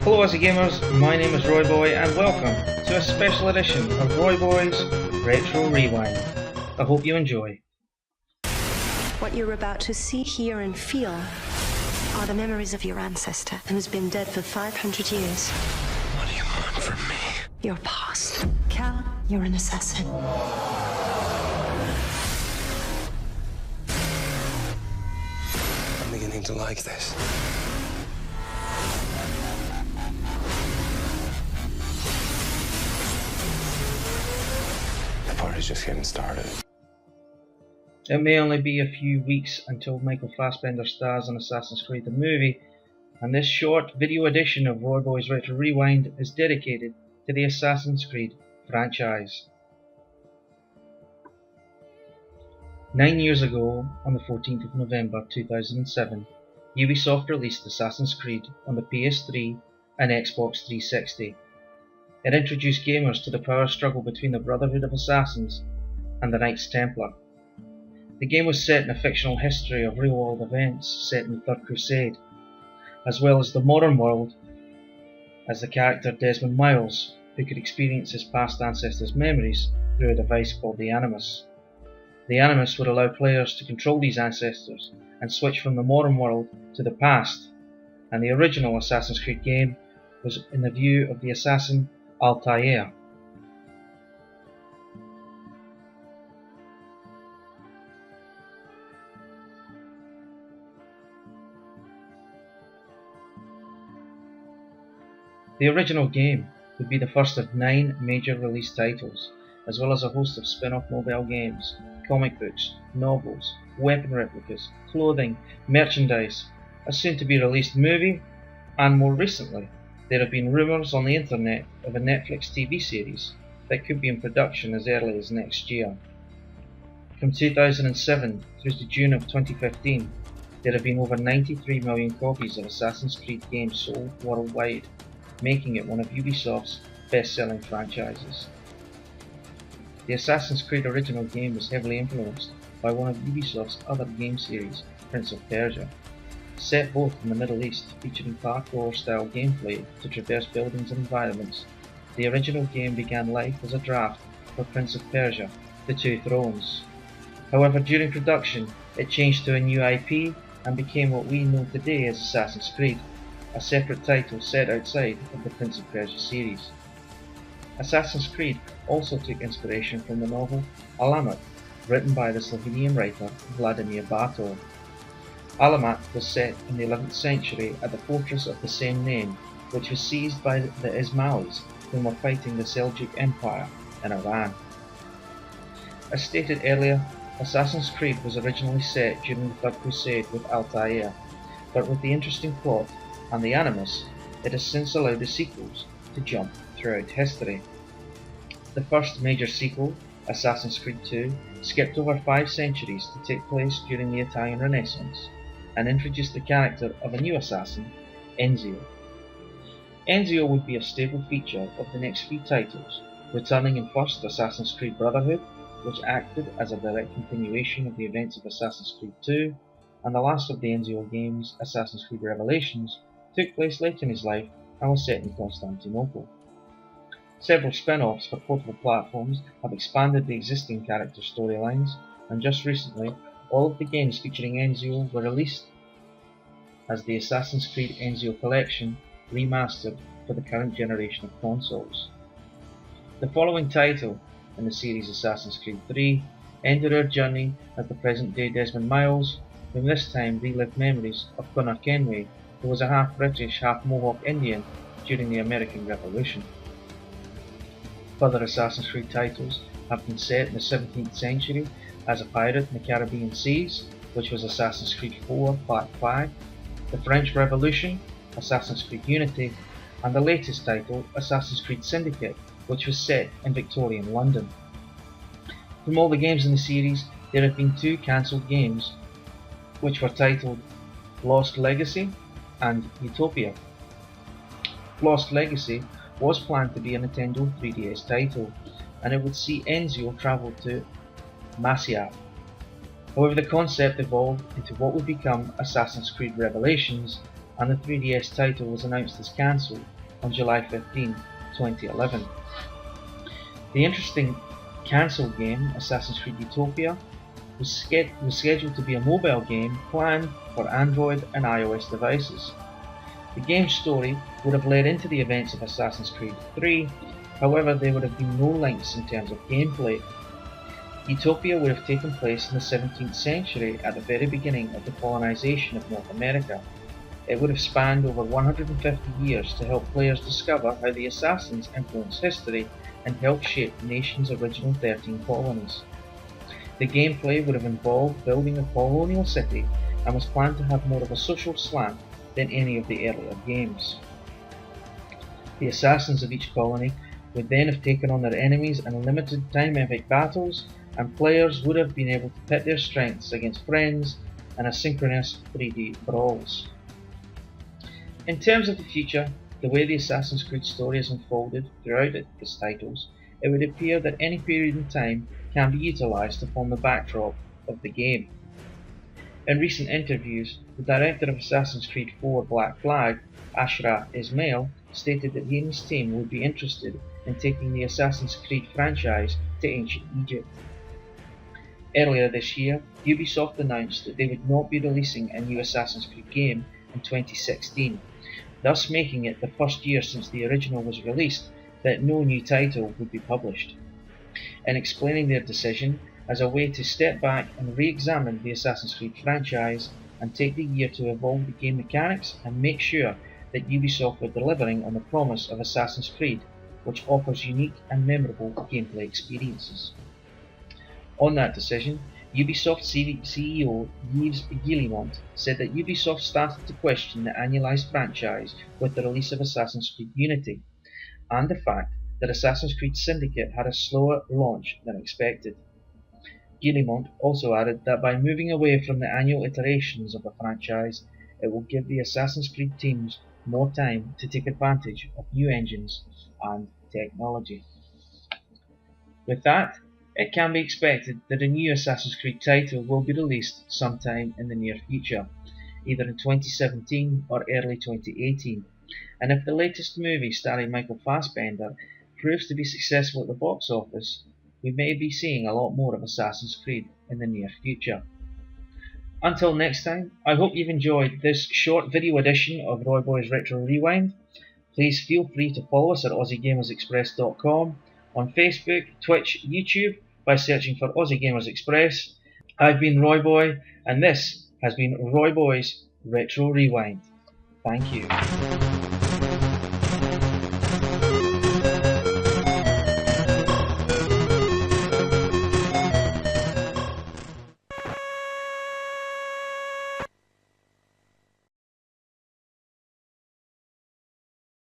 Hello Aussie Gamers, my name is RoyBoy and welcome to a special edition of RoyBoy's Retro Rewind. I hope you enjoy. What you're about to see, hear and feel are the memories of your ancestor who's been dead for 500 years. What do you want from me? Your past. Cal, you're an assassin. I'm beginning to like this. The party's just getting started. It may only be a few weeks until Michael Fassbender stars in Assassin's Creed the movie, and this short video edition of RoyBoy's Retro Rewind is dedicated to the Assassin's Creed franchise. 9 years ago, on the 14th of November 2007, Ubisoft released Assassin's Creed on the PS3 and Xbox 360. It introduced gamers to the power struggle between the Brotherhood of Assassins and the Knights Templar. The game was set in a fictional history of real-world events set in the Third Crusade, as well as the modern world, as the character Desmond Miles, who could experience his past ancestors' memories through a device called the Animus. The Animus would allow players to control these ancestors and switch from the modern world to the past, and the original Assassin's Creed game was in the view of the assassin Altair. The original game would be the first of 9 major release titles, as well as a host of spin-off mobile games, comic books, novels, weapon replicas, clothing, merchandise, a soon-to-be-released movie, and more recently, there have been rumours on the internet of a Netflix TV series that could be in production as early as next year. From 2007 through to June of 2015, there have been over 93 million copies of Assassin's Creed games sold worldwide, making it one of Ubisoft's best-selling franchises. The Assassin's Creed original game was heavily influenced by one of Ubisoft's other game series, Prince of Persia. Set both in the Middle East, featuring parkour-style gameplay to traverse buildings and environments, the original game began life as a draft for Prince of Persia, The Two Thrones. However, during production, it changed to a new IP and became what we know today as Assassin's Creed, a separate title set outside of the Prince of Persia series. Assassin's Creed also took inspiration from the novel Alamat, written by the Slovenian writer Vladimir Bartol. Alamat was set in the 11th century at the fortress of the same name, which was seized by the Ismailis, whom were fighting the Seljuk Empire in Iran. As stated earlier, Assassin's Creed was originally set during the Third Crusade with Altair, but with the interesting plot and the Animus, it has since allowed the sequels to jump throughout history. The first major sequel, Assassin's Creed II, skipped over 5 centuries to take place during the Italian Renaissance, and introduced the character of a new assassin, Ezio. Ezio would be a staple feature of the next 3 titles, returning in first Assassin's Creed Brotherhood, which acted as a direct continuation of the events of Assassin's Creed II, and the last of the Ezio games, Assassin's Creed Revelations, took place late in his life and was set in Constantinople. Several spin-offs for portable platforms have expanded the existing character storylines, and just recently, all of the games featuring Ezio were released as the Assassin's Creed Ezio Collection remastered for the current generation of consoles. The following title in the series, Assassin's Creed III, ended our journey as the present-day Desmond Miles, whom this time relived memories of Connor Kenway, who was a half-British, half-Mohawk Indian during the American Revolution. Further Assassin's Creed titles have been set in the 17th century as a pirate in the Caribbean seas, which was Assassin's Creed IV Part 5, the French Revolution, Assassin's Creed Unity, and the latest title, Assassin's Creed Syndicate, which was set in Victorian London. From all the games in the series, there have been 2 cancelled games, which were titled Lost Legacy and Utopia. Lost Legacy was planned to be a Nintendo 3DS title, and it would see Ezio travel to Masyaf. However, the concept evolved into what would become Assassin's Creed Revelations, and the 3DS title was announced as cancelled on July 15, 2011. The interesting cancelled game, Assassin's Creed Utopia, was scheduled to be a mobile game planned for Android and iOS devices. The game's story would have led into the events of Assassin's Creed 3, however there would have been no links in terms of gameplay. Utopia would have taken place in the 17th century at the very beginning of the colonization of North America. It would have spanned over 150 years to help players discover how the Assassins influenced history and helped shape the nation's original 13 colonies. The gameplay would have involved building a colonial city and was planned to have more of a social slant than any of the earlier games. The assassins of each colony would then have taken on their enemies in limited time epic battles, and players would have been able to pit their strengths against friends in asynchronous 3D brawls. In terms of the future, the way the Assassin's Creed story is unfolded throughout its titles, it would appear that any period in time can be utilised to form the backdrop of the game. In recent interviews, the director of Assassin's Creed 4 Black Flag, Ashraf Ismail, stated that he and his team would be interested in taking the Assassin's Creed franchise to ancient Egypt. Earlier this year, Ubisoft announced that they would not be releasing a new Assassin's Creed game in 2016, thus making it the first year since the original was released that no new title would be published. In explaining their decision as a way to step back and re-examine the Assassin's Creed franchise and take the year to evolve the game mechanics and make sure that Ubisoft were delivering on the promise of Assassin's Creed, which offers unique and memorable gameplay experiences. On that decision, Ubisoft CEO Yves Guillemot said that Ubisoft started to question the annualized franchise with the release of Assassin's Creed Unity, and the fact that Assassin's Creed Syndicate had a slower launch than expected. Guillemot also added that by moving away from the annual iterations of the franchise, it will give the Assassin's Creed teams more time to take advantage of new engines and technology. With that, it can be expected that a new Assassin's Creed title will be released sometime in the near future, either in 2017 or early 2018, and if the latest movie starring Michael Fassbender proves to be successful at the box office, we may be seeing a lot more of Assassin's Creed in the near future. Until next time, I hope you've enjoyed this short video edition of RoyBoy's Retro Rewind. Please feel free to follow us at AussieGamersExpress.com, on Facebook, Twitch, YouTube by searching for Aussie Gamers Express. I've been RoyBoy, and this has been RoyBoy's Retro Rewind. Thank you.